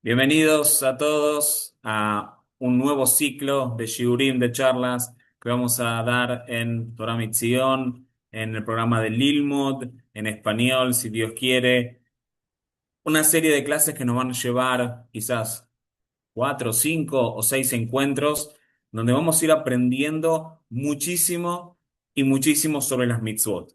Bienvenidos a todos a un nuevo ciclo de Shiurim, de charlas que vamos a dar en Torah Mitzion, en el programa de Lilmod, en español, si Dios quiere. Una serie de clases que nos van a llevar quizás cuatro, cinco o seis encuentros donde vamos a ir aprendiendo muchísimo y muchísimo sobre las mitzvot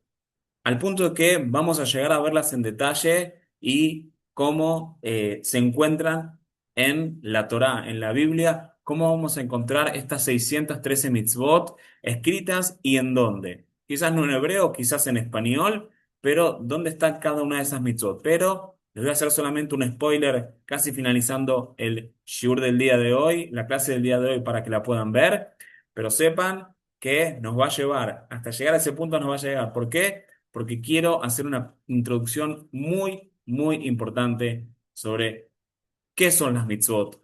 al punto de que vamos a llegar a verlas en detalle y cómo se encuentran en la Torá, en la Biblia, cómo vamos a encontrar estas 613 mitzvot escritas y en dónde. Quizás no en hebreo, quizás en español, pero dónde está cada una de esas mitzvot. Pero les voy a hacer solamente un spoiler, casi finalizando el shiur del día de hoy, la clase del día de hoy para que la puedan ver, pero sepan que nos va a llevar, hasta llegar a ese punto nos va a llegar. ¿Por qué? Porque quiero hacer una introducción muy, muy importante sobre qué son las mitzvot,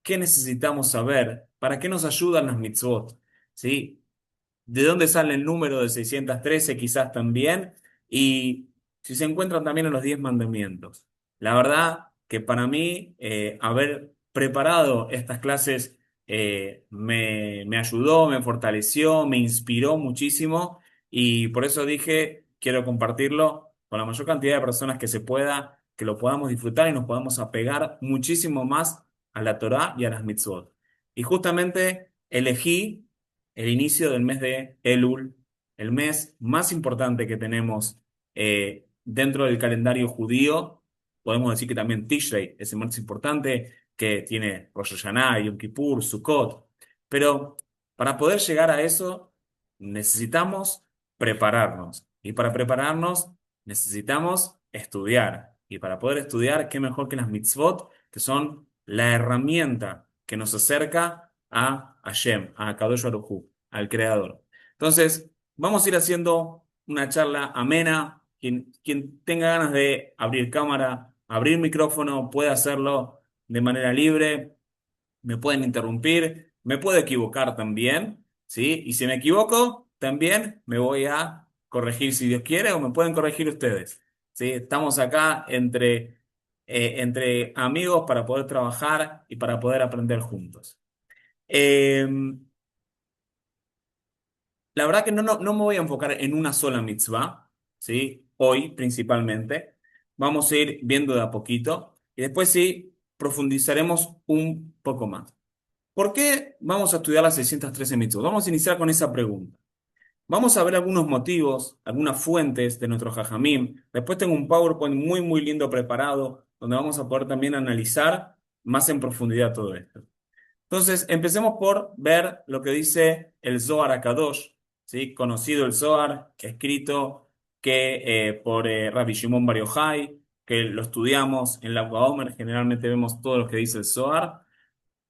qué necesitamos saber, para qué nos ayudan las mitzvot, ¿sí? ¿De dónde sale el número de 613 quizás también? Y si se encuentran también en los 10 mandamientos. La verdad que para mí haber preparado estas clases me ayudó, me fortaleció, me inspiró muchísimo y por eso dije, quiero compartirlo con la mayor cantidad de personas que se pueda, que lo podamos disfrutar y nos podamos apegar muchísimo más a la Torá y a las mitzvot. Y justamente elegí el inicio del mes de Elul, el mes más importante que tenemos dentro del calendario judío. Podemos decir que también Tishrei es el más importante, que tiene Rosh Hashanah, Yom Kippur, Sukkot. Pero para poder llegar a eso, necesitamos prepararnos. Y para prepararnos, necesitamos estudiar. Y para poder estudiar, qué mejor que las mitzvot, que son la herramienta que nos acerca a Hashem, a Kadosh Baruj Hu, al Creador. Entonces, vamos a ir haciendo una charla amena. Quien tenga ganas de abrir cámara, abrir micrófono, puede hacerlo de manera libre. Me pueden interrumpir, me puedo equivocar también, ¿sí? Y si me equivoco, también me voy a corregir si Dios quiere o me pueden corregir ustedes, ¿sí? Estamos acá entre amigos para poder trabajar y para poder aprender juntos. Eh, la verdad que no me voy a enfocar en una sola mitzvah, ¿sí? Hoy principalmente. Vamos a ir viendo de a poquito y después sí profundizaremos un poco más. ¿Por qué vamos a estudiar las 613 mitzvot? Vamos a iniciar con esa pregunta. Vamos a ver algunos motivos, algunas fuentes de nuestro Jajamim. Después tengo un PowerPoint muy, muy lindo preparado, donde vamos a poder también analizar más en profundidad todo esto. Entonces, empecemos por ver lo que dice el Zohar HaKadosh, ¿sí? Conocido el Zohar, escrito por Rabbi Shimon Bar Yochai, que lo estudiamos en la Omer, generalmente vemos todo lo que dice el Zohar.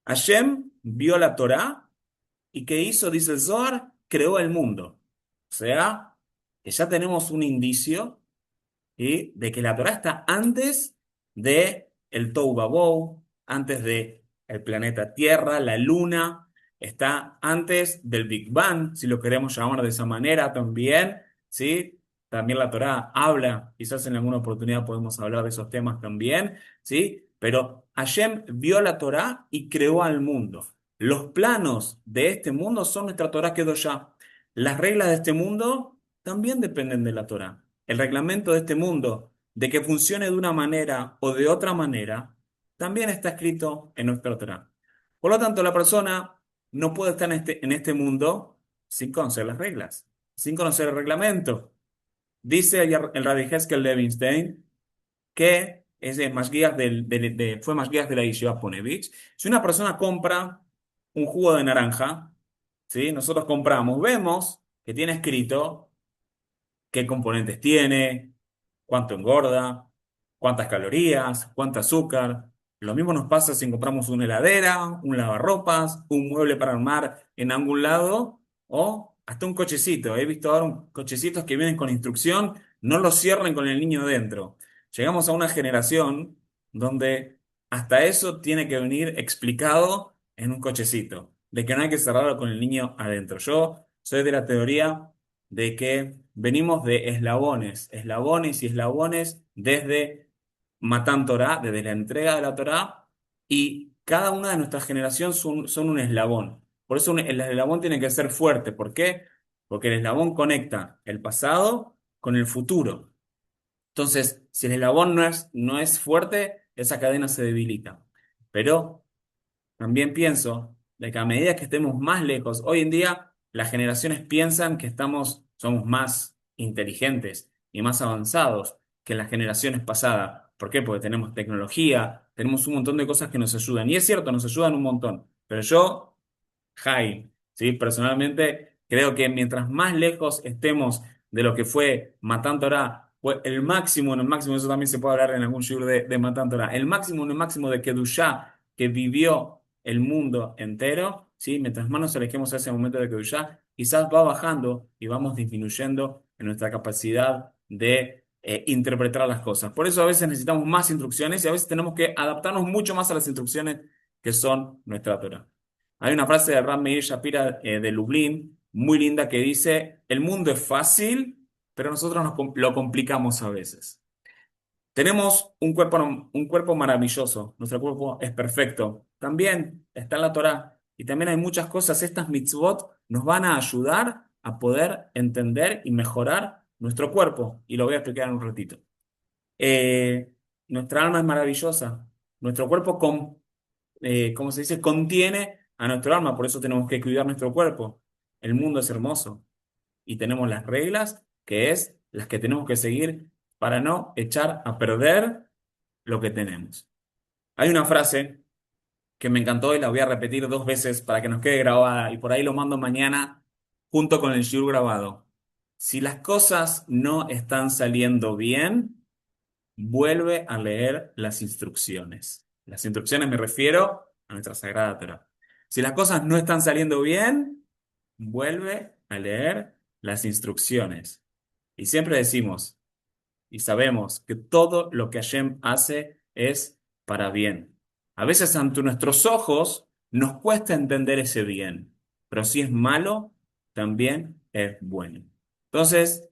Hashem vio la Torá y ¿qué hizo? Dice el Zohar, creó el mundo. O sea, que ya tenemos un indicio, ¿sí? De que la Torá está antes de el Tohu Vabohu, antes de el planeta Tierra, la Luna, está antes del Big Bang, si lo queremos llamar de esa manera también, ¿sí? También la Torá habla, quizás en alguna oportunidad podemos hablar de esos temas también, ¿sí? Pero Hashem vio la Torá y creó al mundo. Los planos de este mundo son nuestra Torá ya. Las reglas de este mundo también dependen de la Torá. El reglamento de este mundo, de que funcione de una manera o de otra manera, también está escrito en nuestra Torá. Por lo tanto, la persona no puede estar en este mundo sin conocer las reglas, sin conocer el reglamento. Dice el Rabbi Heskel Levinstein que es de Mashgiach fue Mashgiach de la Yeshiva Ponevich. Si una persona compra un jugo de naranja, ¿sí? Nosotros compramos, vemos que tiene escrito qué componentes tiene, cuánto engorda, cuántas calorías, cuánto azúcar. Lo mismo nos pasa si compramos una heladera, un lavarropas, un mueble para armar en algún lado o hasta un cochecito. He visto ahora cochecitos que vienen con instrucción, no los cierren con el niño dentro. Llegamos a una generación donde hasta eso tiene que venir explicado en un cochecito, de que no hay que cerrarlo con el niño adentro. Yo soy de la teoría de que venimos de eslabones, eslabones y eslabones desde Matan Torah, desde la entrega de la Torah, y cada una de nuestras generaciones son un eslabón. Por eso el eslabón tiene que ser fuerte. ¿Por qué? Porque el eslabón conecta el pasado con el futuro. Entonces, si el eslabón no es fuerte, esa cadena se debilita. Pero también pienso de que a medida que estemos más lejos, hoy en día las generaciones piensan que somos más inteligentes y más avanzados que las generaciones pasadas. ¿Por qué? Porque tenemos tecnología, tenemos un montón de cosas que nos ayudan. Y es cierto, nos ayudan un montón. Pero yo high, ¿sí? Personalmente, creo que mientras más lejos estemos de lo que fue Matan Torah, fue el máximo, en el máximo, eso también se puede hablar en algún shiur de Matan Torah, el máximo, en el máximo de Kedushá que vivió el mundo entero, ¿sí? Mientras más nos alejemos a ese momento de Kedushá, quizás va bajando y vamos disminuyendo en nuestra capacidad de interpretar las cosas. Por eso a veces necesitamos más instrucciones y a veces tenemos que adaptarnos mucho más a las instrucciones que son nuestra Torah. Hay una frase de Ram Meir Shapira de Lublin muy linda que dice, el mundo es fácil, pero nosotros lo complicamos a veces. Tenemos un cuerpo maravilloso, nuestro cuerpo es perfecto. También está en la Torá y también hay muchas cosas, estas mitzvot nos van a ayudar a poder entender y mejorar nuestro cuerpo y lo voy a explicar en un ratito. Eh, Nuestra alma es maravillosa, nuestro cuerpo ¿cómo se dice? Contiene a nuestro alma, por eso tenemos que cuidar nuestro cuerpo. El mundo es hermoso y tenemos las reglas que es las que tenemos que seguir para no echar a perder lo que tenemos. Hay una frase que me encantó y la voy a repetir 2 veces para que nos quede grabada y por ahí lo mando mañana junto con el shiur grabado. Si las cosas no están saliendo bien, vuelve a leer las instrucciones. Las instrucciones me refiero a nuestra Sagrada Torah. Si las cosas no están saliendo bien, vuelve a leer las instrucciones. Y siempre decimos y sabemos que todo lo que Hashem hace es para bien. A veces ante nuestros ojos nos cuesta entender ese bien, pero si es malo, también es bueno. Entonces,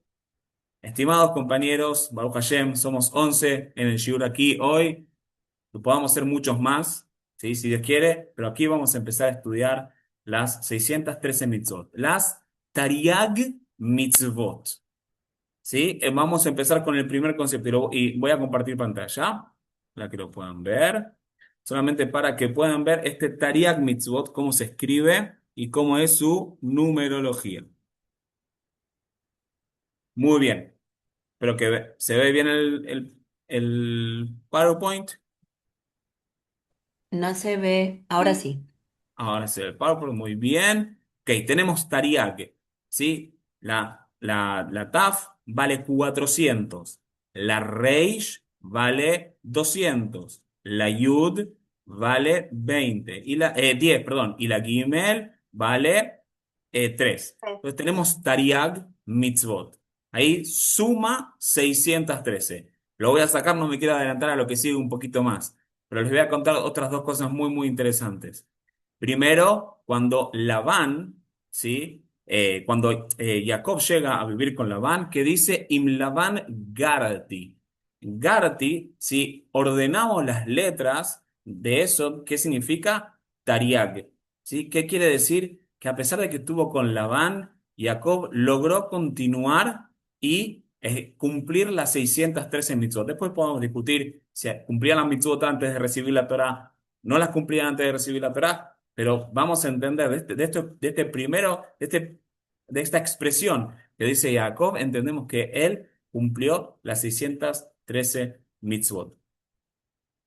estimados compañeros, Baruch Hashem, somos 11 en el Shiur aquí hoy. Podamos ser muchos más, ¿sí? Si Dios quiere, pero aquí vamos a empezar a estudiar las 613 mitzvot, las Tariag mitzvot, ¿sí? Vamos a empezar con el primer concepto y voy a compartir pantalla, la que lo puedan ver, solamente para que puedan ver este Tariag mitzvot, cómo se escribe y cómo es su numerología. Muy bien. Pero se ve bien el PowerPoint. No se ve, ahora sí. Ahora se ve el PowerPoint muy bien. Ok, tenemos Tariag, ¿sí? La TAF vale 400. La Reish vale 200. La Yud vale 20. 10, perdón. Y la Gimel vale 3. Entonces tenemos Tariag Mitzvot. Ahí suma 613. Lo voy a sacar, no me quiero adelantar a lo que sigue un poquito más. Pero les voy a contar otras dos cosas muy, muy interesantes. Primero, cuando Labán, ¿sí? Cuando Jacob llega a vivir con Labán, que dice Im Labán Garati. Garati, si ordenamos las letras de eso, ¿qué significa? Tariag. ¿Sí? ¿Qué quiere decir? Que a pesar de que estuvo con Labán, Jacob logró continuar y cumplir las 613 mitzvot. Después podemos discutir si cumplían las mitzvot antes de recibir la Torá, no las cumplían antes de recibir la Torá, pero vamos a entender de este primero, de esta expresión que dice Jacob, entendemos que él cumplió las 613 mitzvot.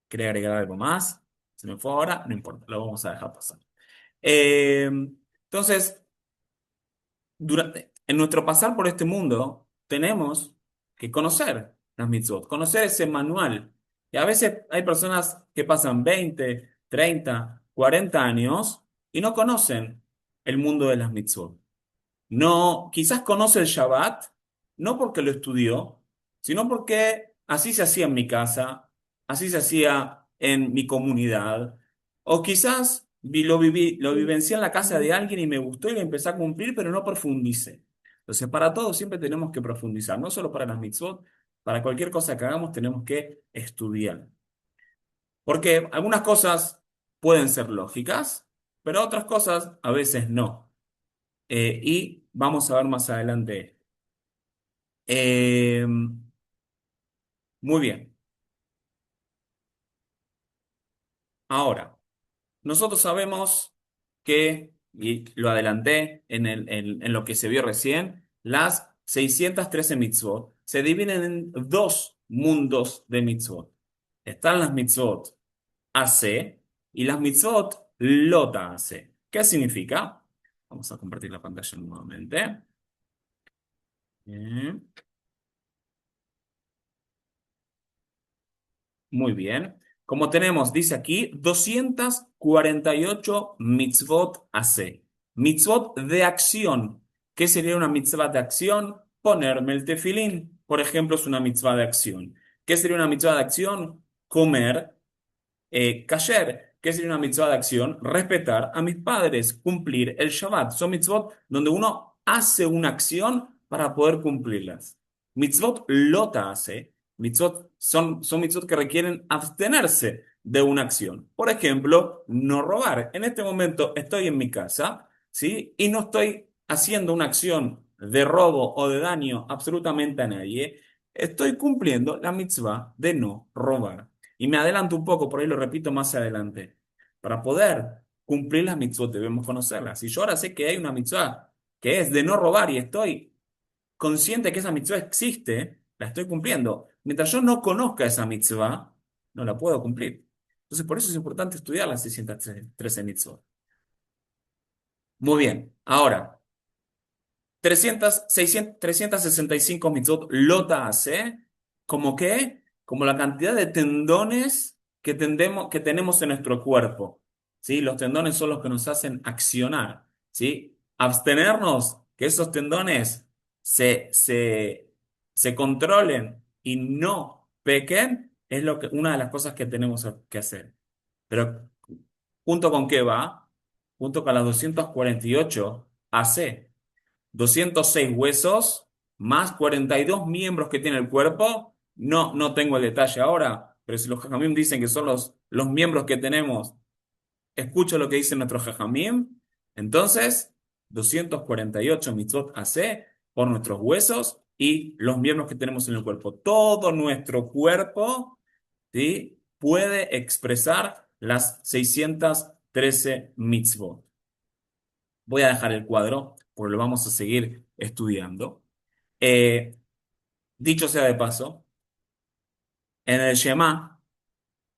¿Quería agregar algo más? Se me fue ahora, no importa, lo vamos a dejar pasar. Eh, entonces, en nuestro pasar por este mundo, tenemos que conocer las mitzvot, conocer ese manual. Y a veces hay personas que pasan 20, 30, 40 años y no conocen el mundo de las mitzvot. No, quizás conoce el Shabbat, no porque lo estudió, sino porque así se hacía en mi casa, así se hacía en mi comunidad, o quizás lo vivencié en la casa de alguien y me gustó y lo empecé a cumplir, pero no profundicé. Entonces, para todo siempre tenemos que profundizar, no solo para las mitzvot, para cualquier cosa que hagamos tenemos que estudiar. Porque algunas cosas pueden ser lógicas, pero otras cosas a veces no. Y vamos a ver más adelante. Eh, muy bien. Ahora, nosotros sabemos que, y lo adelanté en lo que se vio recién, las 613 mitzvot se dividen en dos mundos de mitzvot. Están las mitzvot AC y las mitzvot lota AC. ¿Qué significa? Vamos a compartir la pantalla nuevamente. Bien. Muy bien. Como tenemos, dice aquí, 248 mitzvot AC. Mitzvot de acción. ¿Qué sería una mitzvah de acción? Ponerme el tefilín, por ejemplo, es una mitzvah de acción. ¿Qué sería una mitzvah de acción? Comer kasher. ¿Qué sería una mitzvah de acción? Respetar a mis padres, cumplir el Shabbat. Son mitzvot donde uno hace una acción para poder cumplirlas. Mitzvot lota hace. Mitzvot son mitzvot que requieren abstenerse de una acción. Por ejemplo, no robar. En este momento estoy en mi casa, ¿sí? Y no estoy haciendo una acción de robo o de daño absolutamente a nadie. Estoy cumpliendo la mitzvah de no robar. Y me adelanto un poco, por ahí lo repito más adelante. Para poder cumplir las mitzvot debemos conocerlas. Si yo ahora sé que hay una mitzvah que es de no robar y estoy consciente que esa mitzvah existe, la estoy cumpliendo. Mientras yo no conozca esa mitzvah, no la puedo cumplir. Entonces, por eso es importante estudiar las 613 mitzvot. Muy bien. Ahora, 365 mitzvot lota hace, ¿como qué? Como la cantidad de tendones que tenemos en nuestro cuerpo. ¿Sí? Los tendones son los que nos hacen accionar. ¿Sí? Abstenernos, que esos tendones se controlen y no pequen, es una de las cosas que tenemos que hacer. Pero, ¿junto con qué va? Junto con las 248 AC. 206 huesos más 42 miembros que tiene el cuerpo. No tengo el detalle ahora, pero si los jajamim dicen que son los miembros que tenemos, escucho lo que dice nuestro jajamim. Entonces, 248 mitzvot AC por nuestros huesos y los miembros que tenemos en el cuerpo. Todo nuestro cuerpo, ¿sí?, puede expresar las 613 mitzvot. Voy a dejar el cuadro, porque lo vamos a seguir estudiando. Eh, Dicho sea de paso, en el Shema,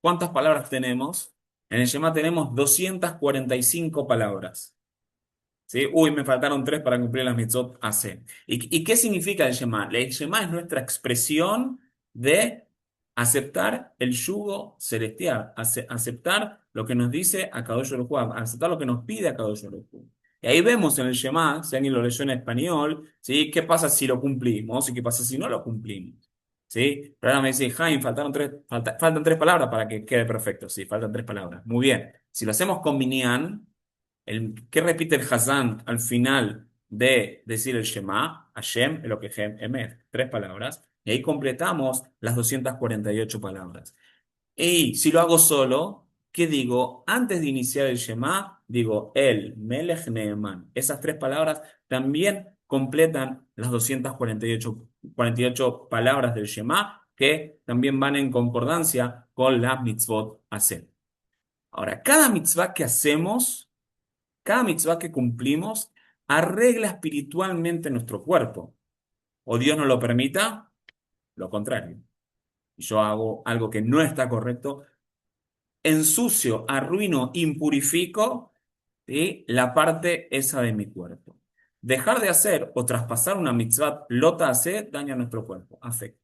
¿cuántas palabras tenemos? En el Shema tenemos 245 palabras. ¿Sí? Uy, me faltaron tres para cumplir las mitzvot AC. ¿Y qué significa el Shema? El Shema es nuestra expresión de aceptar el yugo celestial, aceptar lo que nos dice Akadosh Baruj Hu, aceptar lo que nos pide Akadosh Baruj Hu. Y ahí vemos en el Shema, si alguien lo leyó en español, ¿sí?, ¿qué pasa si lo cumplimos y qué pasa si no lo cumplimos? ¿Sí? Pero ahora me dice, Jaime, faltan tres palabras para que quede perfecto. Sí, faltan tres palabras. Muy bien. Si lo hacemos con Minyan, ¿qué repite el Hazán al final de decir el Shema? Hashem, Elokehem, Emet. Tres palabras. Y ahí completamos las 248 palabras. Y si lo hago solo, ¿qué digo? Antes de iniciar el Shema, digo el Melech Neeman. Esas tres palabras también completan las 248 palabras del Shema, que también van en concordancia con las mitzvot hacer. Ahora, cada mitzvah que cumplimos arregla espiritualmente nuestro cuerpo. O Dios no lo permita, lo contrario. Yo hago algo que no está correcto, ensucio, arruino, impurifico, ¿sí?, la parte esa de mi cuerpo. Dejar de hacer o traspasar una mitzvah lota hace daña a nuestro cuerpo, afecta.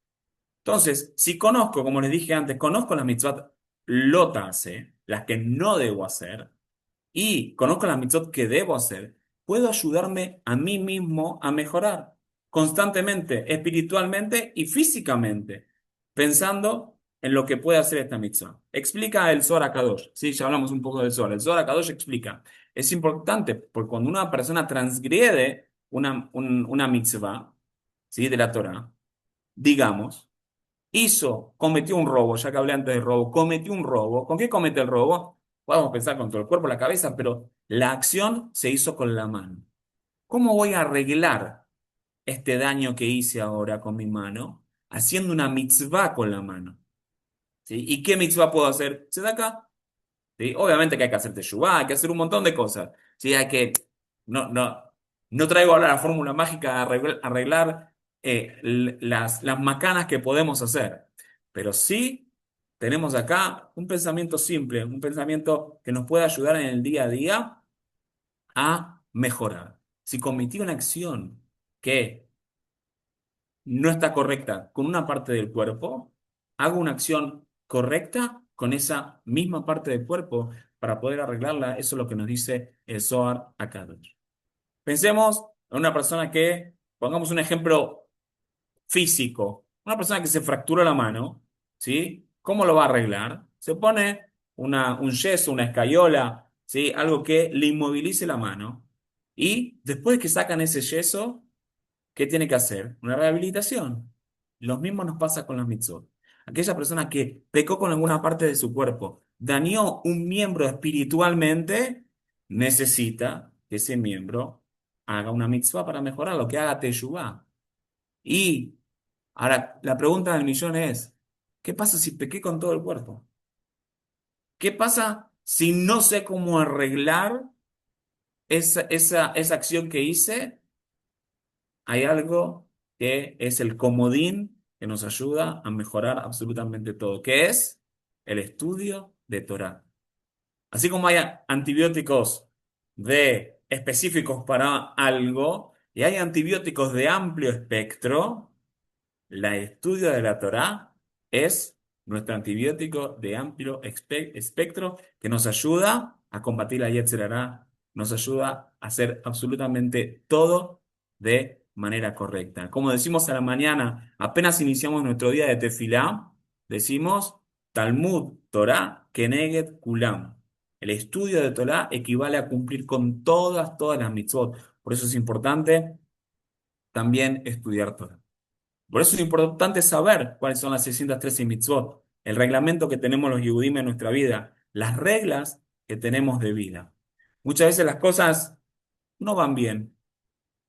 Entonces, si conozco, como les dije antes, conozco las mitzvah lota hace, las que no debo hacer, y conozco las mitzvot que debo hacer, puedo ayudarme a mí mismo a mejorar constantemente, espiritualmente y físicamente, pensando en lo que puede hacer esta mitzvah. Explica el Zohar HaKadosh. Sí, ya hablamos un poco del Zohar. El Zohar HaKadosh explica. Es importante porque cuando una persona transgrede una mitzvah, ¿sí?, de la Torah, digamos, cometió un robo, ya que hablé antes de robo, cometió un robo. ¿Con qué comete el robo? Podemos pensar con todo el cuerpo, la cabeza, pero la acción se hizo con la mano. ¿Cómo voy a arreglar este daño que hice ahora con mi mano? Haciendo una mitzvah con la mano. ¿Sí? ¿Y qué mitzvah puedo hacer? Acá. ¿Sí? Obviamente que hay que hacer teshuvá, hay que hacer un montón de cosas. ¿Sí? No, no, no traigo ahora la fórmula mágica de arreglar las macanas que podemos hacer. Pero sí tenemos acá un pensamiento simple, un pensamiento que nos puede ayudar en el día a día a mejorar. Si cometí una acción que no está correcta con una parte del cuerpo, hago una acción correcta con esa misma parte del cuerpo para poder arreglarla. Eso es lo que nos dice el Zohar Akadosh. Pensemos en una persona que, pongamos un ejemplo físico, una persona que se fracturó la mano, ¿sí? ¿Cómo lo va a arreglar? Se pone un yeso, una escayola, ¿sí? Algo que le inmovilice la mano. Y después que sacan ese yeso, ¿qué tiene que hacer? Una rehabilitación. Lo mismo nos pasa con las mitzvot. Aquella persona que pecó con alguna parte de su cuerpo, dañó un miembro espiritualmente, necesita que ese miembro haga una mitzvah para mejorarlo, que haga teshuvah. Y ahora, la pregunta del millón es, ¿qué pasa si pequé con todo el cuerpo? ¿Qué pasa si no sé cómo arreglar esa acción que hice? Hay algo que es el comodín que nos ayuda a mejorar absolutamente todo, que es el estudio de Torah. Así como hay antibióticos específicos para algo y hay antibióticos de amplio espectro, el estudio de la Torá es nuestro antibiótico de amplio espectro que nos ayuda a combatir la Yetzer Hará, nos ayuda a hacer absolutamente todo de manera correcta. Como decimos a la mañana, apenas iniciamos nuestro día de tefilá, decimos Talmud Torá Keneged Kulam. El estudio de Torá equivale a cumplir con todas las mitzvot. Por eso es importante también estudiar Torá. Por eso es importante saber cuáles son las 613 mitzvot, el reglamento que tenemos los Yehudim en nuestra vida, las reglas que tenemos de vida. Muchas veces las cosas no van bien,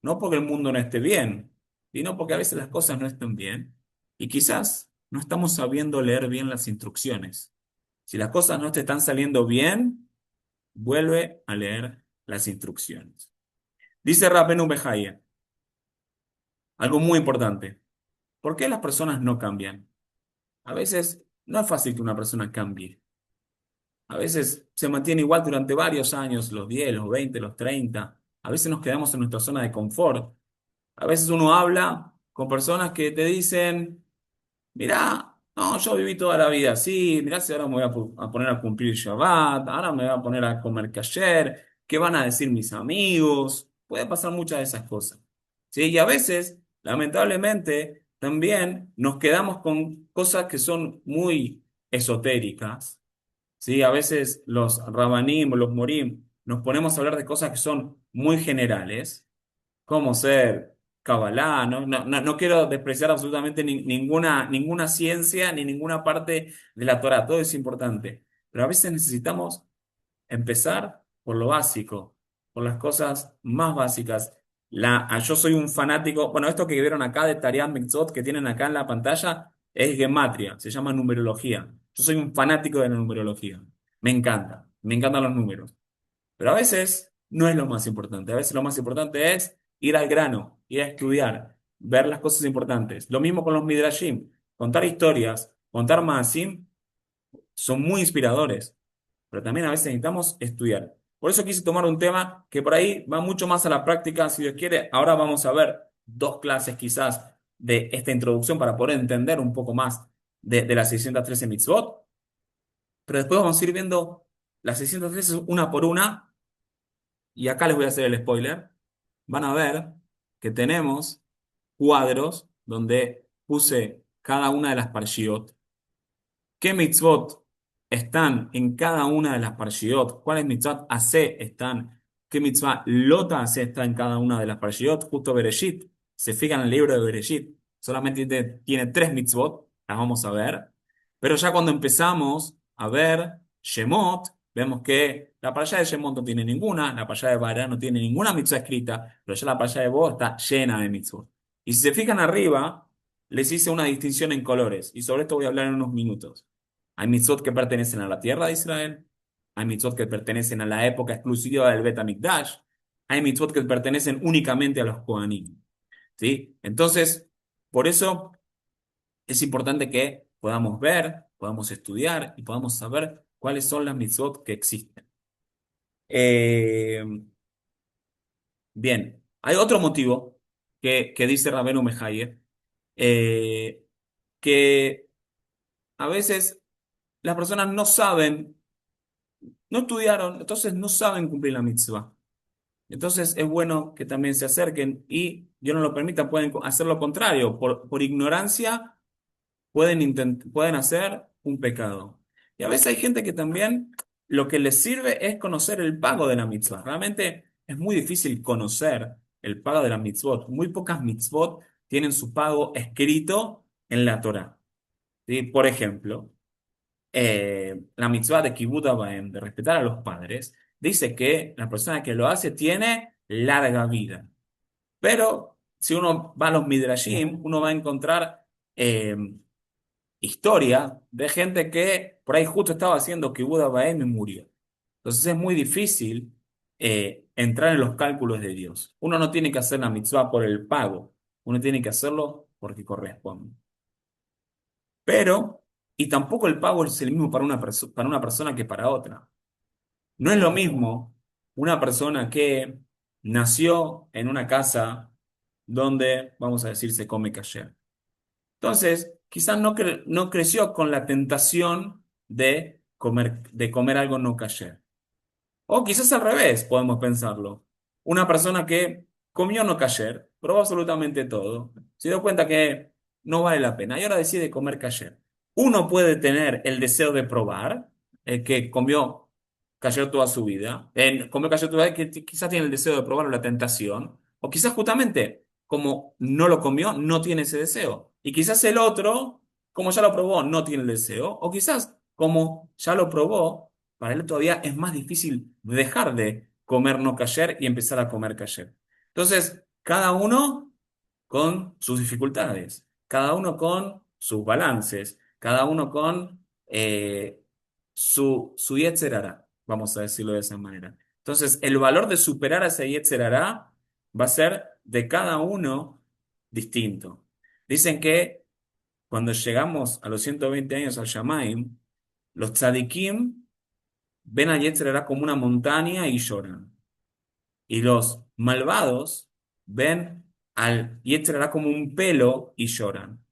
no porque el mundo no esté bien, sino porque a veces las cosas no están bien y quizás no estamos sabiendo leer bien las instrucciones. Si las cosas no te están saliendo bien, vuelve a leer las instrucciones. Dice Rabbeinu Behaye, algo muy importante. ¿Por qué las personas no cambian? A veces no es fácil que una persona cambie. A veces se mantiene igual durante varios años, los 10, los 20, los 30. A veces nos quedamos en nuestra zona de confort. A veces uno habla con personas que te dicen, mirá, no, yo viví toda la vida así, mirá si ahora me voy a poner a cumplir Shabbat, ahora me voy a poner a comer kasher, ¿qué van a decir mis amigos? Puede pasar muchas de esas cosas. ¿Sí? Y a veces, lamentablemente, también nos quedamos con cosas que son muy esotéricas. ¿Sí? A veces los rabanim o los morim nos ponemos a hablar de cosas que son muy generales cómo ser Kabbalah, ¿no? No quiero despreciar absolutamente ninguna ciencia ni ninguna parte de la Torah, todo es importante, pero a veces necesitamos empezar por lo básico, por las cosas más básicas. Yo soy un fanático, bueno, esto que vieron acá de Tariq Mitzvot que tienen acá en la pantalla es gematria, se llama numerología. Yo soy un fanático de la numerología, me encantan los números. Pero a veces no es lo más importante. A veces lo más importante es ir al grano, ir a estudiar, ver las cosas importantes. Lo mismo con los midrashim. Contar historias, contar maasim, son muy inspiradores. Pero también a veces necesitamos estudiar. Por eso quise tomar un tema que por ahí va mucho más a la práctica, si Dios quiere. Ahora vamos a ver dos clases quizás de esta introducción para poder entender un poco más de las 613 mitzvot. Pero después vamos a ir viendo las 613 una por una y acá les voy a hacer el spoiler, van a ver que tenemos cuadros donde puse cada una de las parshiot, qué mitzvot están en cada una de las parshiot, cuáles mitzvot hace están, qué mitzvah lota hace está en cada una de las parshiot, justo Bereshit, se fijan en el libro de Bereshit, solamente tiene tres mitzvot, las vamos a ver, pero ya cuando empezamos a ver Shemot, vemos que la parashá de Shemot no tiene ninguna, la parashá de Bará no tiene ninguna mitzvah escrita, pero ya la parashá de Bo está llena de mitzvot. Y si se fijan arriba, les hice una distinción en colores, y sobre esto voy a hablar en unos minutos. Hay mitzvot que pertenecen a la tierra de Israel, hay mitzvot que pertenecen a la época exclusiva del Bet HaMikdash, hay mitzvot que pertenecen únicamente a los Kohanim. ¿Sí? Entonces, por eso es importante que podamos ver, podamos estudiar y podamos saber cuáles son las mitzvot que existen. Eh, bien, hay otro motivo que dice Rabenu Mejayer, eh, que a veces las personas no saben, no estudiaron, entonces no saben cumplir la mitzvah. Entonces es bueno que también se acerquen y Dios no lo permita, pueden hacer lo contrario, por ignorancia pueden hacer un pecado. Y a veces hay gente que también lo que les sirve es conocer el pago de la mitzvah. Realmente es muy difícil conocer el pago de la mitzvot. Muy pocas mitzvot tienen su pago escrito en la Torá. ¿Sí? Por ejemplo, la mitzvah de Kibud Av Va'em, de respetar a los padres, dice que la persona que lo hace tiene larga vida. Pero si uno va a los Midrashim, uno va a encontrar eh, historia de gente que por ahí justo estaba haciendo que Buda Baem y murió. Entonces es muy difícil entrar en los cálculos de Dios. Uno no tiene que hacer la mitzvah por el pago, uno tiene que hacerlo porque corresponde. Pero, y tampoco el pago es el mismo para para una persona que para otra. No es lo mismo una persona que nació en una casa donde, vamos a decir, se come kasher. Entonces, quizás no creció con la tentación de comer algo no kasher. O quizás al revés, podemos pensarlo. Una persona que comió no kasher, probó absolutamente todo, se dio cuenta que no vale la pena y ahora decide comer kasher. Uno puede tener el deseo de probar, el que comió kasher toda su vida, comió kasher toda su vida, que quizás tiene el deseo de probar o la tentación, o quizás justamente como no lo comió, no tiene ese deseo. Y quizás el otro, como ya lo probó, no tiene el deseo, o quizás como ya lo probó, para él todavía es más difícil dejar de comer no kasher y empezar a comer kasher. Entonces, cada uno con sus dificultades, cada uno con sus balances, cada uno con su Yetzer Hara, vamos a decirlo de esa manera. Entonces, el valor de superar a ese Yetzer Hara va a ser de cada uno distinto. Dicen que cuando llegamos a los 120 años al Shamaim, los tzadikim ven a Yetzer Hara como una montaña y lloran. Y los malvados ven al Yetzer Hara como un pelo y lloran.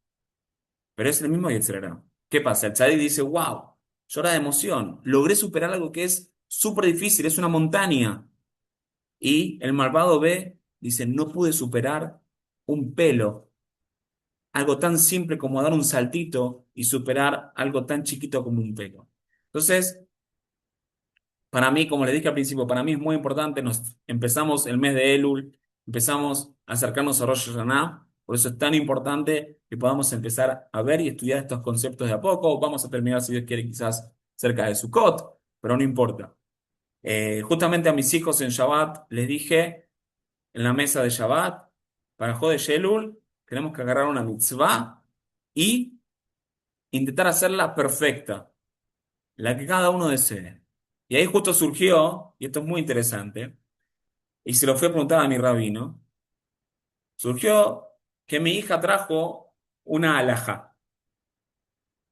Pero es el mismo Yetzer Hara. ¿Qué pasa? El tzadik dice, wow, llora de emoción. Logré superar algo que es súper difícil, es una montaña. Y el malvado ve, dice, no pude superar un pelo. Algo tan simple como dar un saltito y superar algo tan chiquito como un pelo. Entonces, para mí, como le dije al principio, para mí es muy importante, empezamos el mes de Elul, empezamos a acercarnos a Rosh Hashanah, por eso es tan importante que podamos empezar a ver y estudiar estos conceptos de a poco. Vamos a terminar, si Dios quiere, quizás cerca de Sukkot, pero no importa. Justamente a mis hijos en Shabbat les dije, en la mesa de Shabbat, para Jodesh Elul, tenemos que agarrar una mitzvah y intentar hacerla perfecta, la que cada uno desee. Y ahí justo surgió, y esto es muy interesante, y se lo fui a preguntar a mi rabino, surgió que mi hija trajo una alhaja.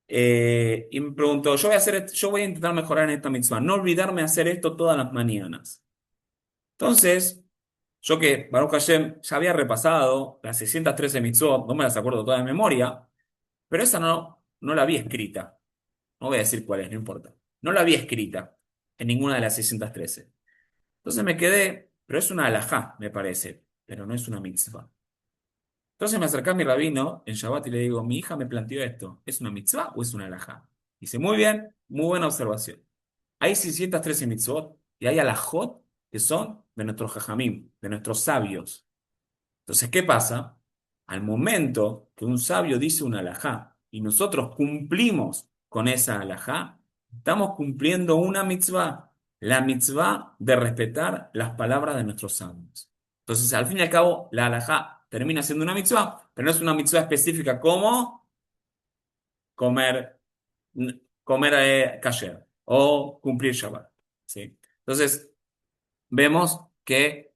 Y me preguntó, yo voy a intentar mejorar en esta mitzvah, no olvidarme de hacer esto todas las mañanas. Entonces, yo que Baruch Hashem ya había repasado las 613 mitzvot, no me las acuerdo todas de memoria, pero esa no la había escrita. No voy a decir cuál es, no importa. No la había escrita en ninguna de las 613. Entonces me quedé, pero es una alajá, me parece, pero no es una mitzvah. Entonces me acerqué a mi rabino en Shabbat y le digo, mi hija me planteó esto, ¿es una mitzvah o es una alajá? Dice, muy bien, muy buena observación. Hay 613 mitzvot y hay alajot que son de nuestros jajamim, de nuestros sabios. Entonces, ¿qué pasa? Al momento que un sabio dice una alajá y nosotros cumplimos con esa alajá, Estamos cumpliendo una mitzvah, la mitzvah de respetar las palabras de nuestros sabios. Entonces, al fin y al cabo, la halajá termina siendo una mitzvah, pero no es una mitzvah específica como comer, comer kasher o cumplir Shabbat. ¿Sí? Entonces, vemos que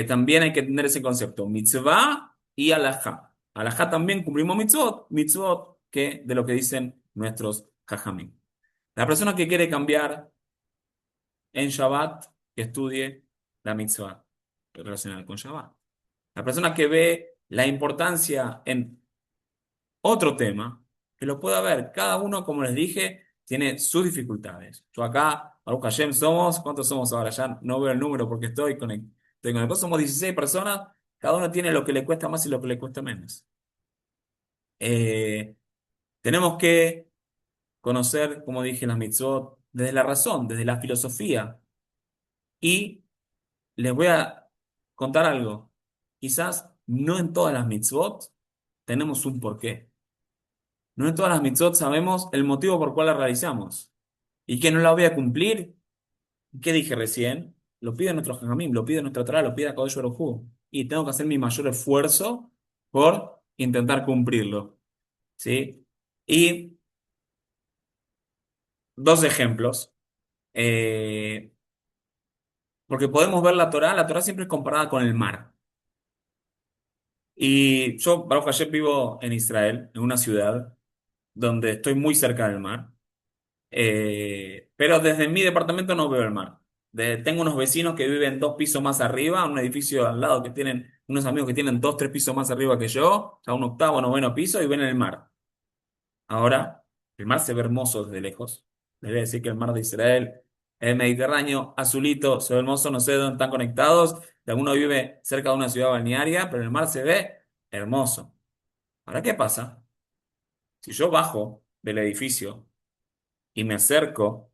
también hay que tener ese concepto, mitzvah y halajá. Halajá también cumplimos mitzvot, mitzvot que de lo que dicen nuestros jajamim. La persona que quiere cambiar en Shabbat, que estudie la mitzvah relacionada con Shabbat. La persona que ve la importancia en otro tema, que lo pueda ver. Cada uno, como les dije, tiene sus dificultades. Yo acá, Baruch Hashem, somos, ¿cuántos somos ahora? Ya no veo el número porque estoy conectado. Somos 16 personas, cada uno tiene lo que le cuesta más y lo que le cuesta menos. Eh, tenemos que conocer, como dije, las mitzvot desde la razón, desde la filosofía. Y les voy a contar algo. Quizás no en todas las mitzvot tenemos un porqué. No en todas las mitzvot sabemos el motivo por cual la realizamos. ¿Y que no la voy a cumplir? ¿Qué dije recién? Lo pide nuestro Jajamim, lo pide nuestra Torah, lo pide a Kadosh Baruj Hu. Y tengo que hacer mi mayor esfuerzo por intentar cumplirlo. ¿Sí? Y dos ejemplos. Eh, porque podemos ver la Torah siempre es comparada con el mar. Y yo, Baruch Hashem, vivo en Israel, en una ciudad donde estoy muy cerca del mar. Pero desde mi departamento no veo el mar. Tengo unos vecinos que viven 2 pisos más arriba, un edificio al lado que tienen, unos amigos que tienen 2, 3 pisos más arriba que yo, o sea, un octavo, noveno piso y ven el mar. Ahora, el mar se ve hermoso desde lejos. Les voy a decir que el mar de Israel, el Mediterráneo, azulito, se ve hermoso, no sé dónde están conectados. De alguno vive cerca de una ciudad balnearia, pero el mar se ve hermoso. Ahora, ¿qué pasa? Si yo bajo del edificio y me acerco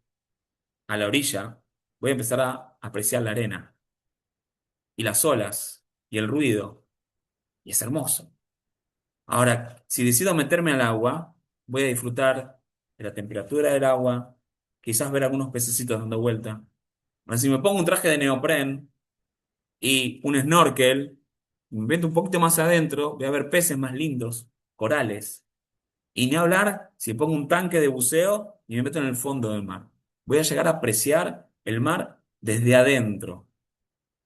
a la orilla, voy a empezar a apreciar la arena y las olas y el ruido, y es hermoso. Ahora, si decido meterme al agua, voy a disfrutar de la temperatura del agua, quizás ver algunos pececitos dando vuelta. Ahora, si me pongo un traje de neopren y un snorkel, me meto un poquito más adentro, voy a ver peces más lindos, corales. Y ni hablar si pongo un tanque de buceo y me meto en el fondo del mar. Voy a llegar a apreciar el mar desde adentro.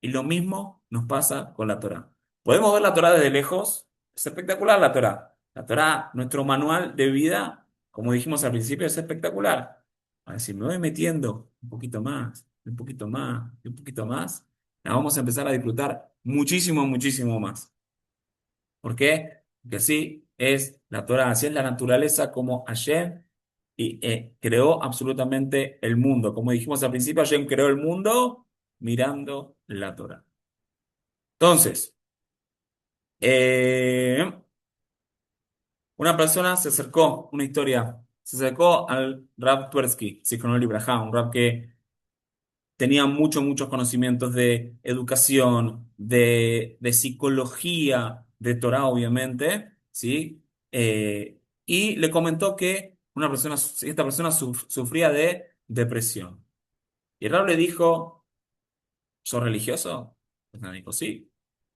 Y lo mismo nos pasa con la Torá. Podemos ver la Torá desde lejos. Es espectacular la Torá. La Torá, nuestro manual de vida, como dijimos al principio, es espectacular. Ahora, si me voy metiendo un poquito más, un poquito más, un poquito más, la vamos a empezar a disfrutar muchísimo, muchísimo más. ¿Por qué? Porque así es la Torá, así es la naturaleza como Hashem creó absolutamente el mundo. Como dijimos al principio, Hashem creó el mundo mirando la Torá. Entonces, eh, una persona se acercó, una historia, se acercó al Rab Twersky, Zichrono Libraja, un rab que tenía muchos conocimientos de educación, de psicología, de Torah, obviamente, ¿sí? Y le comentó que esta persona sufría de depresión. Y el rab le dijo, ¿sos religioso? La persona dijo, sí,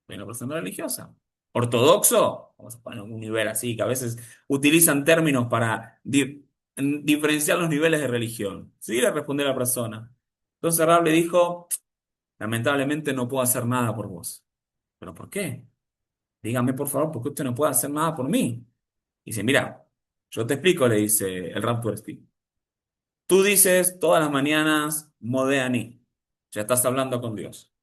soy una persona religiosa. ¿Ortodoxo? Vamos a poner un nivel así, que a veces utilizan términos para diferenciar los niveles de religión. Sí, le respondió la persona. Entonces Rab le dijo, lamentablemente no puedo hacer nada por vos. ¿Pero por qué? Dígame por favor, ¿por qué usted no puede hacer nada por mí? Dice, mira, yo te explico, le dice el Rab Tuerski. Tú dices todas las mañanas, Modeani. Ya estás hablando con Dios.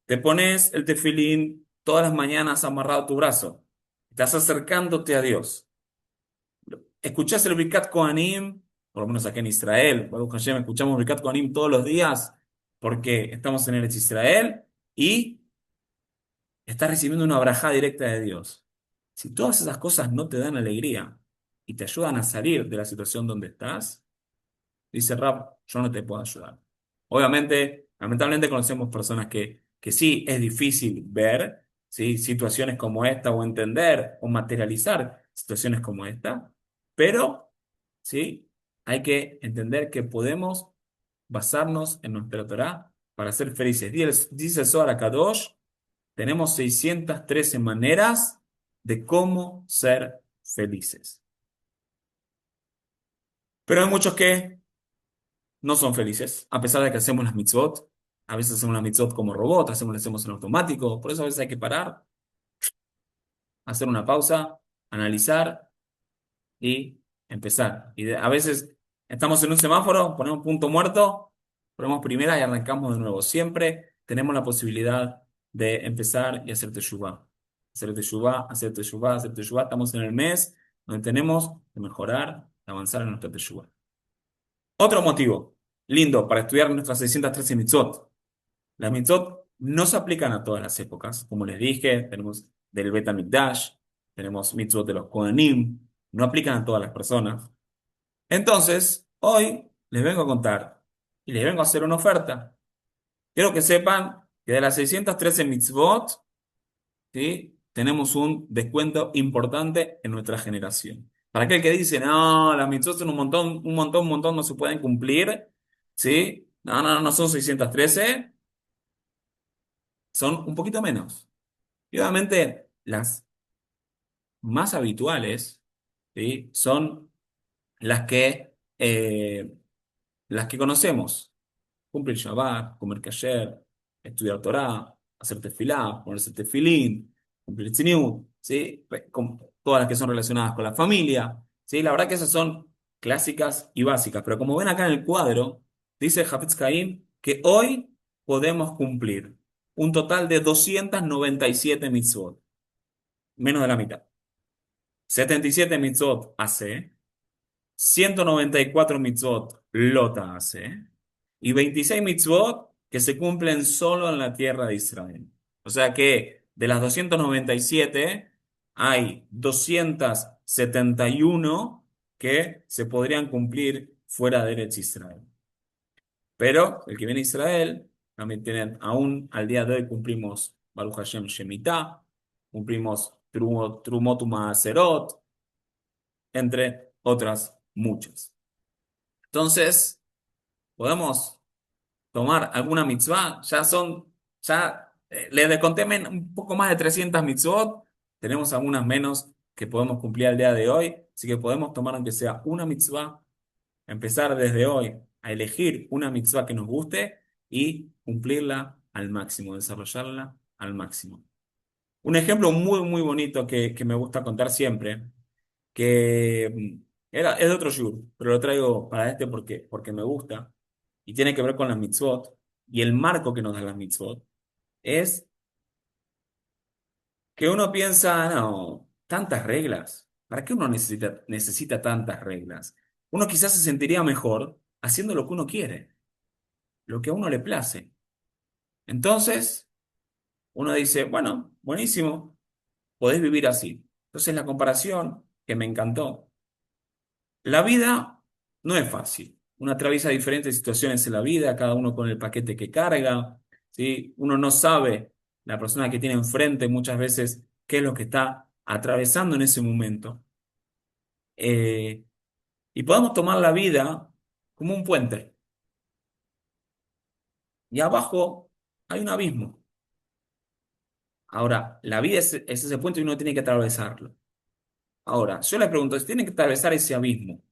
Te pones el tefilín todas las mañanas amarrado a tu brazo. Estás acercándote a Dios. Escuchás el Birkat Kohanim, por lo menos aquí en Israel, Baruch Hashem, escuchamos Birkat Kohanim todos los días porque estamos en el Israel y estás recibiendo una brajá directa de Dios. Si todas esas cosas no te dan alegría y te ayudan a salir de la situación donde estás, dice Rab, yo no te puedo ayudar. Obviamente, lamentablemente conocemos personas que sí es difícil ver, ¿sí? Situaciones como esta o entender o materializar situaciones como esta, pero, ¿sí? hay que entender que podemos basarnos en nuestra Torá para ser felices. Dice el Zohar Kadosh, tenemos 613 maneras de cómo ser felices. Pero hay muchos que no son felices, a pesar de que hacemos las mitzvot. A veces hacemos las mitzvot como robot, las hacemos en automático. Por eso a veces hay que parar, hacer una pausa, analizar y empezar. A veces estamos en un semáforo, ponemos punto muerto, ponemos primera y arrancamos de nuevo. Siempre tenemos la posibilidad de empezar y hacer teshuvá. Hacer teshuvá, hacer teshuvá, hacer teshuvá. Estamos en el mes donde tenemos que mejorar, avanzar en nuestra teshuvá. Otro motivo lindo para estudiar nuestras 613 mitzvot. Las mitzvot no se aplican a todas las épocas. Como les dije, tenemos del Bet HaMikdash, tenemos mitzvot de los Kohanim, no aplican a todas las personas. Entonces, hoy les vengo a contar y les vengo a hacer una oferta. Quiero que sepan que de las 613 mitzvot, ¿sí? Tenemos un descuento importante en nuestra generación. Para aquel que dice, no, las mitzvot son un montón, no se pueden cumplir, ¿sí? No son 613, son un poquito menos. Y obviamente las más habituales, ¿sí? Son las que conocemos. Cumplir Shabbat, comer kasher, estudiar Torah, hacer tefilá, ponerse tefilín, cumplir tzniut, ¿sí? Con todas las que son relacionadas con la familia, ¿sí? La verdad que esas son clásicas y básicas, pero como ven acá en el cuadro, dice Hafetz Haim que hoy podemos cumplir un total de 297 mitzvot, menos de la mitad. 77 mitzvot hace, 194 mitzvot Lota hace y 26 mitzvot que se cumplen solo en la tierra de Israel. O sea que de las 297 hay 271 que se podrían cumplir fuera de Eretz Israel. Pero el que viene a Israel, también tienen, aún al día de hoy cumplimos Baruch Hashem Shemitah, cumplimos Trumot U'Maaserot, entre otras muchas. Entonces, podemos tomar alguna mitzvah, les conté un poco más de 300 mitzvot, tenemos algunas menos que podemos cumplir al día de hoy, así que podemos tomar aunque sea una mitzvah, empezar desde hoy a elegir una mitzvah que nos guste y cumplirla al máximo, desarrollarla al máximo. Un ejemplo muy, muy bonito que me gusta contar siempre que es de otro shiur, pero lo traigo para este porque me gusta y tiene que ver con las mitzvot y el marco que nos da las mitzvot es que uno piensa, no, tantas reglas, ¿para qué uno necesita tantas reglas? Uno quizás se sentiría mejor haciendo lo que uno quiere, lo que a uno le place. Entonces, uno dice, bueno, buenísimo, podés vivir así. Entonces, la comparación que me encantó. La vida no es fácil. Uno atraviesa diferentes situaciones en la vida, cada uno con el paquete que carga, ¿sí? Uno no sabe, la persona que tiene enfrente muchas veces, qué es lo que está atravesando en ese momento. Eh, y podemos tomar la vida como un puente. Y abajo hay un abismo. Ahora, la vida es ese puente y uno tiene que atravesarlo. Ahora, yo les pregunto, si tienen que atravesar ese abismo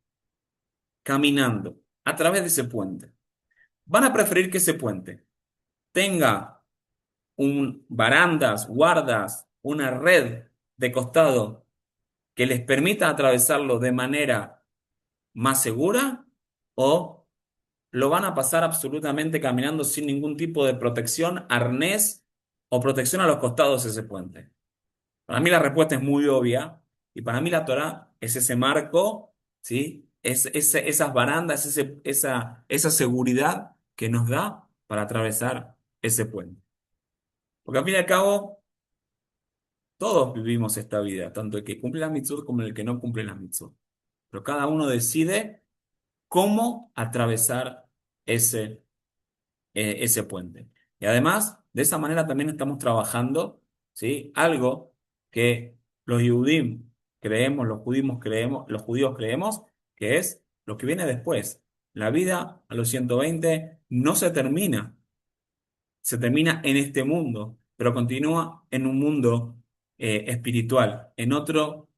caminando a través de ese puente, ¿van a preferir que ese puente tenga barandas, guardas, una red de costado que les permita atravesarlo de manera más segura o lo van a pasar absolutamente caminando sin ningún tipo de protección, arnés o protección a los costados de ese puente? Para mí la respuesta es muy obvia y para mí la Torá es ese marco, ¿sí? Esas barandas, esa seguridad que nos da para atravesar ese puente. Porque al fin y al cabo, todos vivimos esta vida, tanto el que cumple las mitzvot como el que no cumple las mitzvot. Pero cada uno decide cómo atravesar ese puente. Y además, de esa manera también estamos trabajando, ¿sí? Algo que los Yehudim creemos, los judíos creemos, que es lo que viene después. La vida a los 120 no se termina, se termina en este mundo, pero continúa en un mundo espiritual, en otro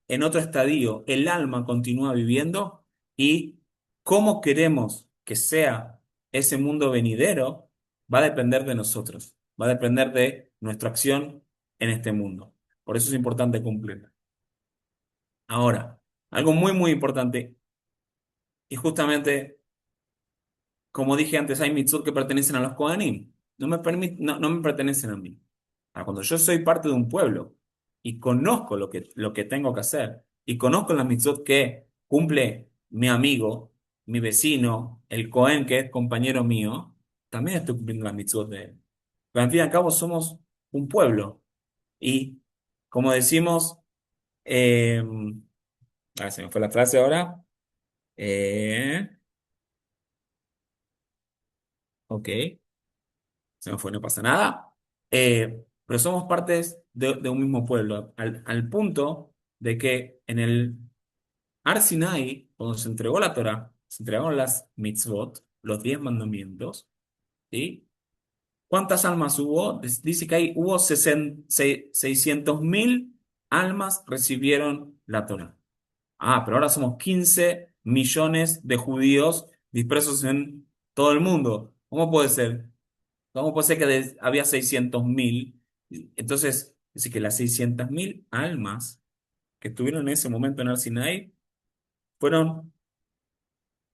estadio. El alma continúa viviendo y cómo queremos que sea ese mundo venidero va a depender de nosotros, va a depender de nuestra acción en este mundo. Por eso es importante cumplir. Ahora, algo muy, muy importante, y justamente, como dije antes, hay mitzvot que pertenecen a los Kohanim. No me pertenecen a mí. Cuando yo soy parte de un pueblo y conozco lo que tengo que hacer, y conozco las mitzvot que cumple mi amigo, mi vecino, el Cohen que es compañero mío, también estoy cumpliendo las mitzvot de él. Pero al fin y al cabo somos un pueblo. Y como decimos, a ver, se me fue la frase ahora. Eh, ok. Se me fue, no pasa nada. Pero somos partes de un mismo pueblo, al punto de que en el Har Sinai, cuando se entregó la Torá, se entregaron las mitzvot, los 10 mandamientos, ¿sí? ¿Cuántas almas hubo? Dice que hubo 600.000 almas recibieron la Torá. Pero ahora somos 15 millones de judíos dispersos en todo el mundo. ¿Cómo puede ser? ¿Cómo puede ser que había 600.000? Entonces, dice que las 600.000 almas que estuvieron en ese momento en el Sinai fueron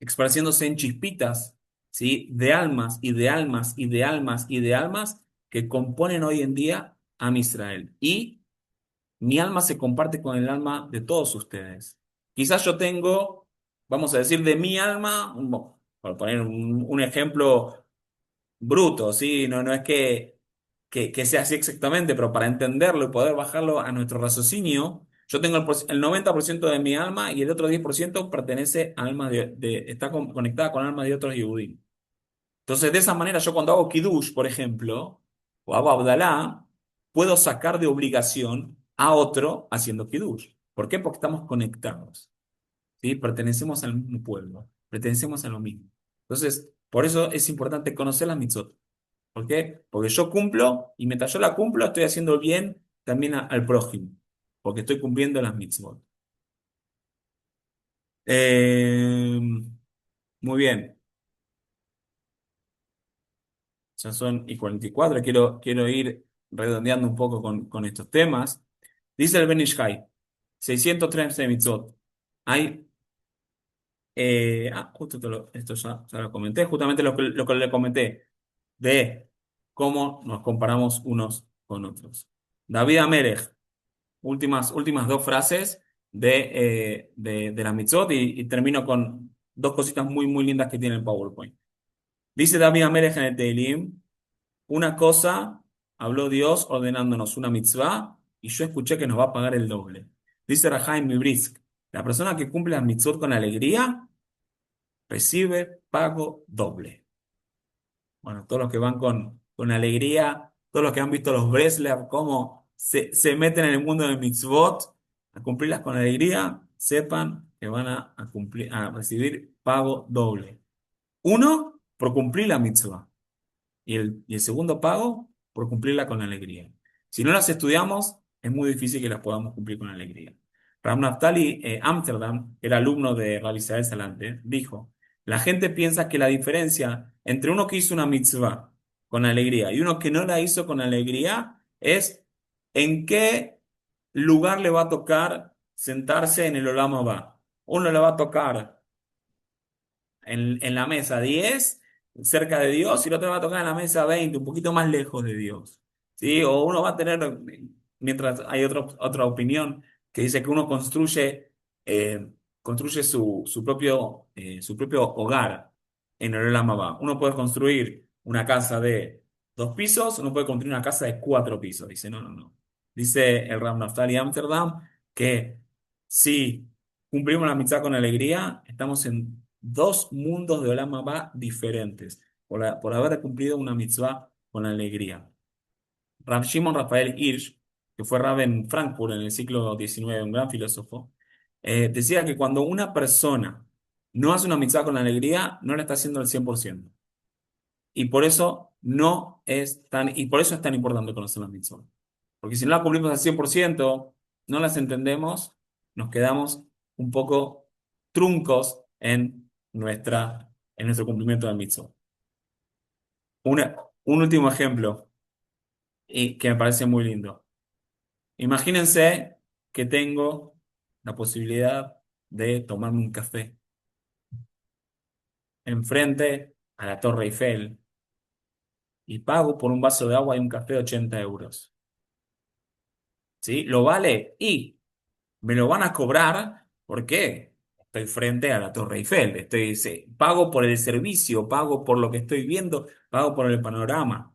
esparciéndose en chispitas, ¿sí? De almas y de almas y de almas y de almas que componen hoy en día a Israel. Y mi alma se comparte con el alma de todos ustedes. Quizás yo tengo, vamos a decir, de mi alma, por poner un ejemplo bruto, ¿sí? No es que sea así exactamente, pero para entenderlo y poder bajarlo a nuestro raciocinio, yo tengo el 90% de mi alma y el otro 10% pertenece a alma está conectada con alma de otros Yehudim. Entonces, de esa manera, yo cuando hago Kiddush, por ejemplo, o hago Abdalá, puedo sacar de obligación a otro haciendo Kiddush. ¿Por qué? Porque estamos conectados, ¿sí? Pertenecemos al mismo pueblo, pertenecemos a lo mismo. Entonces, por eso es importante conocer las mitzvot. ¿Por qué? Porque yo cumplo y mientras yo la cumplo estoy haciendo bien también al prójimo, porque estoy cumpliendo las mitzvot. Eh, muy bien, ya son y 44. Quiero ir redondeando un poco con estos temas. Dice el Ben Ish Chai, 613 mitzvot. Hay, justo esto ya lo comenté, justamente lo que le comenté de cómo nos comparamos unos con otros. David Amelech. Últimas dos frases de la mitzvot y termino con dos cositas muy, muy lindas que tiene el PowerPoint. Dice David Amelech en el Teilim, una cosa habló Dios ordenándonos una mitzvah y yo escuché que nos va a pagar el doble. Dice Rahaim Mibrisk, la persona que cumple las mitzvot con alegría recibe pago doble. Bueno, todos los que van con alegría, todos los que han visto los Breslev, cómo se meten en el mundo del mitzvot, a cumplirlas con alegría, sepan que van a recibir pago doble. Uno, por cumplir la mitzvah. Y el segundo pago, por cumplirla con alegría. Si no las estudiamos, es muy difícil que las podamos cumplir con alegría. Rav Naftali Amsterdam, el alumno de Rabbi Israel Salante, dijo, la gente piensa que la diferencia entre uno que hizo una mitzvah con alegría y uno que no la hizo con alegría es en qué lugar le va a tocar sentarse en el Olam Abba. Uno le va a tocar en la mesa 10 cerca de Dios, y el otro va a tocar en la mesa 20 un poquito más lejos de Dios. ¿Sí? O uno va a tener, mientras hay otra opinión que dice que uno construye su propio hogar en el Olam Abba. Uno puede construir una casa de 2 pisos, uno puede construir una casa de 4 pisos. Dice, no, no, no. Dice el Rav Naftali Amsterdam que si cumplimos la mitzvah con alegría, estamos en dos mundos de Olam Abba diferentes, por haber cumplido una mitzvah con alegría. Rav Shimon Rafael Hirsch, que fue rab en Frankfurt en el siglo XIX, un gran filósofo, decía que cuando una persona no hace una mitzvah con alegría, no la está haciendo al 100%. Y por eso y por eso es tan importante conocer las mitzvot. Porque si no las cumplimos al 100%, no las entendemos, nos quedamos un poco truncos en nuestro cumplimiento de mitzvot. Un último ejemplo y que me parece muy lindo. Imagínense que tengo la posibilidad de tomarme un café enfrente a la Torre Eiffel y pago por un vaso de agua y un café 80 euros. ¿Sí? ¿Lo vale? Y me lo van a cobrar. ¿Por qué? Estoy frente a la Torre Eiffel. Pago por el servicio, pago por lo que estoy viendo, pago por el panorama.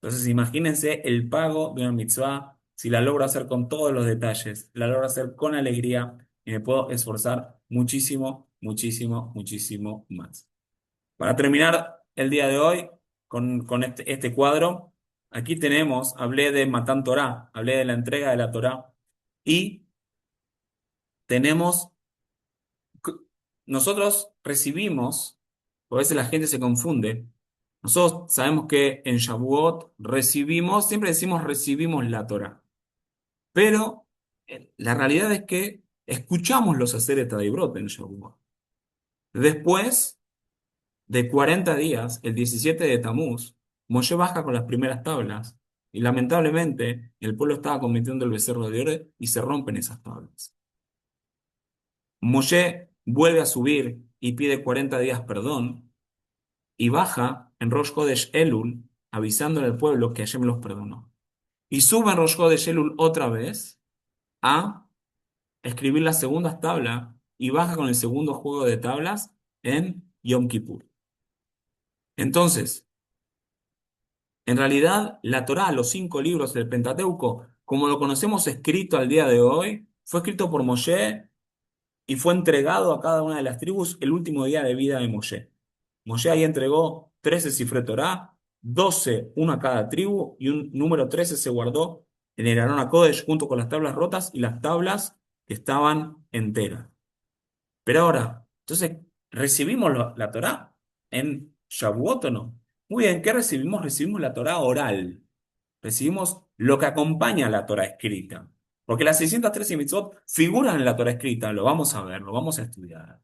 Entonces, imagínense el pago de una mitzvah, si la logro hacer con todos los detalles, la logro hacer con alegría y me puedo esforzar muchísimo, muchísimo, muchísimo más. Para terminar el día de hoy con este cuadro, aquí hablé de Matan Torah, hablé de la entrega de la Torah y tenemos, c- nosotros recibimos, a veces la gente se confunde, nosotros sabemos que en Shavuot siempre decimos recibimos la Torah, pero la realidad es que escuchamos los Aseret Tadibrot en Shavuot. Después de 40 días, el 17 de Tamuz, Moshe baja con las primeras tablas y lamentablemente el pueblo estaba cometiendo el becerro de oro y se rompen esas tablas. Moshe vuelve a subir y pide 40 días perdón y baja en Rosh Hodesh Elul avisándole al pueblo que Hashem los perdonó. Y sube en Rosh Hodesh Elul otra vez a escribir las segundas tablas y baja con el segundo juego de tablas en Yom Kippur. Entonces, en realidad, la Torá, los 5 libros del Pentateuco, como lo conocemos escrito al día de hoy, fue escrito por Moshe y fue entregado a cada una de las tribus el último día de vida de Moshe. Moshe ahí entregó 13 Sifré Torá, 12, uno a cada tribu, y un número 13 se guardó en el Arón HaKodesh junto con las tablas rotas y las tablas que estaban enteras. Pero ahora, entonces, ¿recibimos la Torá en Shavuot o no? Muy bien, ¿qué recibimos? Recibimos la Torá oral. Recibimos lo que acompaña a la Torá escrita. Porque las 613 mitzvot figuran en la Torá escrita, lo vamos a ver, lo vamos a estudiar.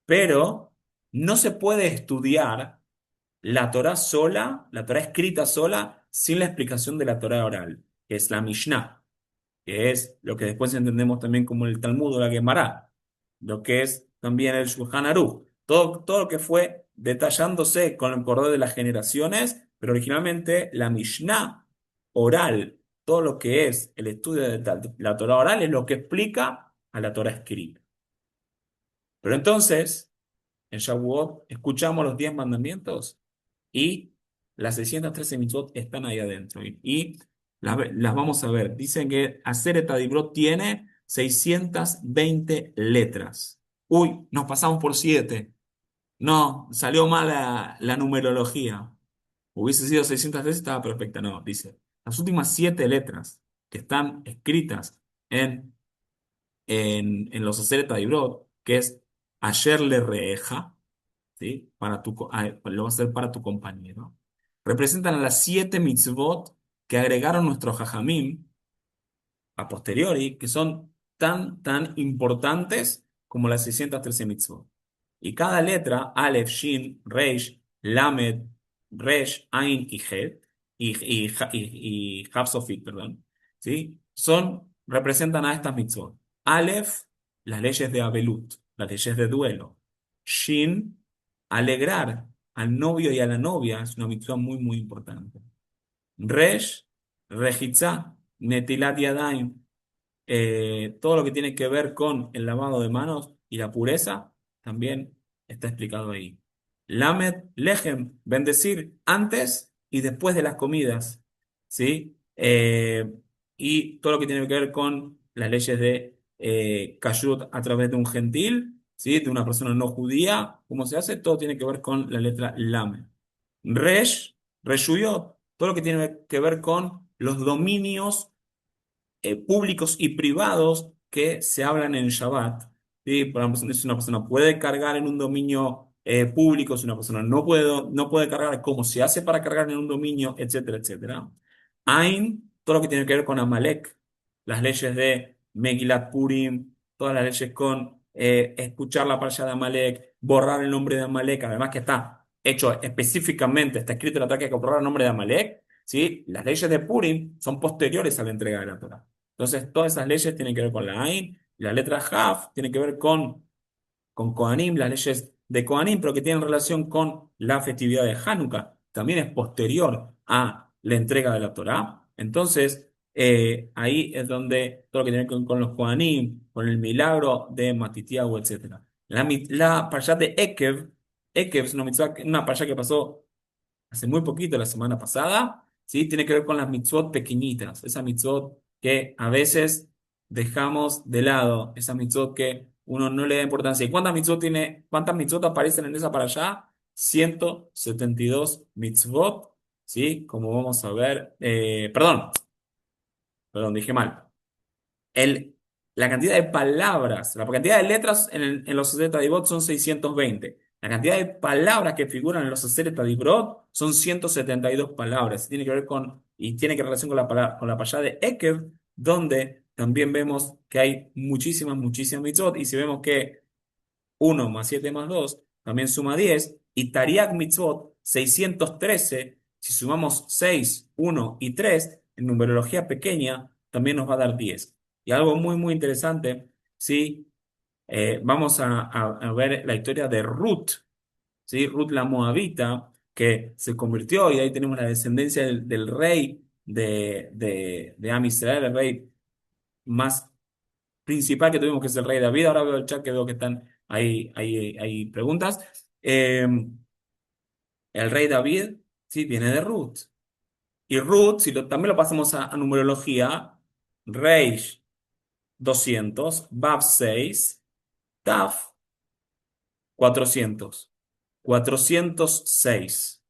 Pero no se puede estudiar la Torá sola, la Torá escrita sola, sin la explicación de la Torá oral, que es la Mishnah, que es lo que después entendemos también como el Talmud o la Gemara, lo que es también el Shulchan Aruch, todo lo que fue detallándose con el correr de las generaciones, pero originalmente la Mishnah oral, todo lo que es el estudio de la Torah oral es lo que explica a la Torah escrita. Pero entonces, en Shavuot escuchamos los 10 mandamientos y las 613 mitzvot están ahí adentro. Y las vamos a ver. Dicen que Aseret Tadibrot tiene 620 letras. Uy, nos pasamos por 7. No, salió mal la numerología. Hubiese sido 613, estaba perfecta. No, dice. Las últimas 7 letras que están escritas en, en los Aseret Tadibrot, que es Asher le reeja, ¿sí? Lo va a hacer para tu compañero. Representan a las 7 mitzvot que agregaron nuestros jajamim a posteriori, que son tan importantes como las 613 mitzvot. Y cada letra, Aleph, Shin, Reish, Lamed, Resh, Ain y Het, y Haf Sofit, perdón, ¿sí? Representan a estas mitzvot. Aleph, las leyes de Abelut, las leyes de duelo. Shin, alegrar al novio y a la novia, es una mitzvah muy, muy importante. Resh, Rejitzá, Netilat Yadayim, todo lo que tiene que ver con el lavado de manos y la pureza, también está explicado ahí. Lamed, Lehem, bendecir antes y después de las comidas, ¿sí? Y todo lo que tiene que ver con las leyes de kashrut a través de un gentil, ¿sí? De una persona no judía, ¿cómo se hace? Todo tiene que ver con la letra Lamed. Resh, Reshuyot, todo lo que tiene que ver con los dominios públicos y privados que se hablan en Shabbat, ¿sí? Por ejemplo, si una persona puede cargar en un dominio público, si una persona no puede cargar, cómo se hace para cargar en un dominio, etcétera, etcétera. Ain, todo lo que tiene que ver con Amalek, las leyes de Megilat Purim, todas las leyes con escuchar la parasha de Amalek, borrar el nombre de Amalek, además que está hecho específicamente, está escrito en la Torá que hay que borrar el nombre de Amalek, ¿sí? Las leyes de Purim son posteriores a la entrega de la Torá. Entonces, todas esas leyes tienen que ver con la Ain, y la letra Haf tiene que ver con Kohanim, las leyes de Kohanim, pero que tienen relación con la festividad de Hanukkah. También es posterior a la entrega de la Torá. Entonces, ahí es donde todo lo que tiene que ver con los Kohanim, con el milagro de Matitiahu, etc. La parashá de Ekev es una mitzvah, una parashá que pasó hace muy poquito, la semana pasada, ¿sí? Tiene que ver con las mitzvot pequeñitas, esas mitzvot que a veces dejamos de lado, esas mitzvot que uno no le da importancia. ¿Y cuántas mitzvot aparecen en esa para allá? 172 mitzvot, ¿sí? Como vamos a ver, perdón, dije mal el, la cantidad de palabras, la cantidad de letras en los Aseret Tadibot son 620. La cantidad de palabras que figuran en los Aseret Tadibot son 172 palabras. Y tiene que relación con con la payá de Ekev, donde también vemos que hay muchísimas, muchísimas mitzvot. Y si vemos que 1 más 7 más 2 también suma 10. Y Tariag Mitzvot, 613. Si sumamos 6, 1 y 3 en numerología pequeña, también nos va a dar 10. Y algo muy, muy interesante, ¿sí? Vamos a ver la historia de Ruth, ¿sí? Ruth la Moabita, que se convirtió, y ahí tenemos la descendencia del rey de Am Israel, el rey más principal que tuvimos, que es el rey David. Ahora veo el chat que veo que están hay preguntas. Eh, el rey David, sí, viene de Ruth. Y Ruth, también lo pasamos a numerología, Reish 200, Bab 6, Taf 400, 406.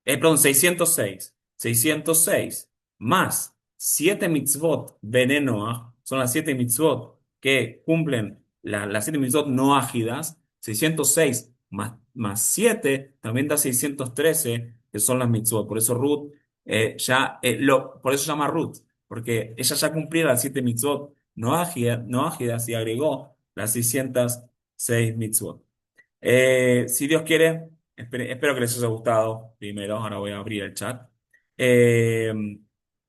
Perdón, 606. 606 más 7 mitzvot de Noah, son las 7 mitzvot que cumplen las 7 mitzvot no ágidas. 606 más 7 también da 613, que son las mitzvot. Por eso Ruth, por eso se llama Ruth, porque ella ya cumplía las 7 mitzvot no ágidas y agregó las 606 mitzvot. Si Dios quiere, espero que les haya gustado primero. Ahora voy a abrir el chat. Eh,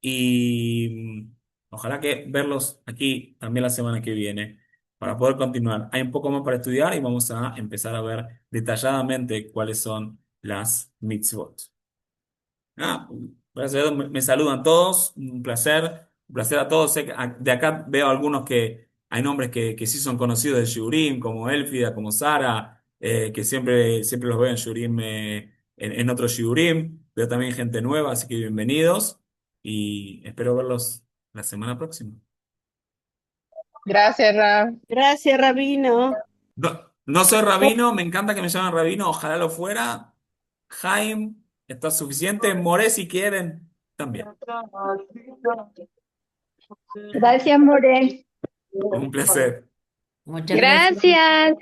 y ojalá que verlos aquí también la semana que viene para poder continuar. Hay un poco más para estudiar y vamos a empezar a ver detalladamente cuáles son las mitzvot. Gracias a Dios me saludan todos, un placer a todos. Sé que de acá veo algunos que hay nombres que sí son conocidos de Shurim, como Elfida, como Sara, que siempre los veo en Shurim, en otros Shurim. Veo también gente nueva, así que bienvenidos y espero verlos la semana próxima. Gracias, Ra. Gracias, Rabino. No soy rabino, me encanta que me llamen rabino, ojalá lo fuera. Jaime, está suficiente. More, si quieren, también. Gracias, More. Es un placer. Muchas gracias. Gracias.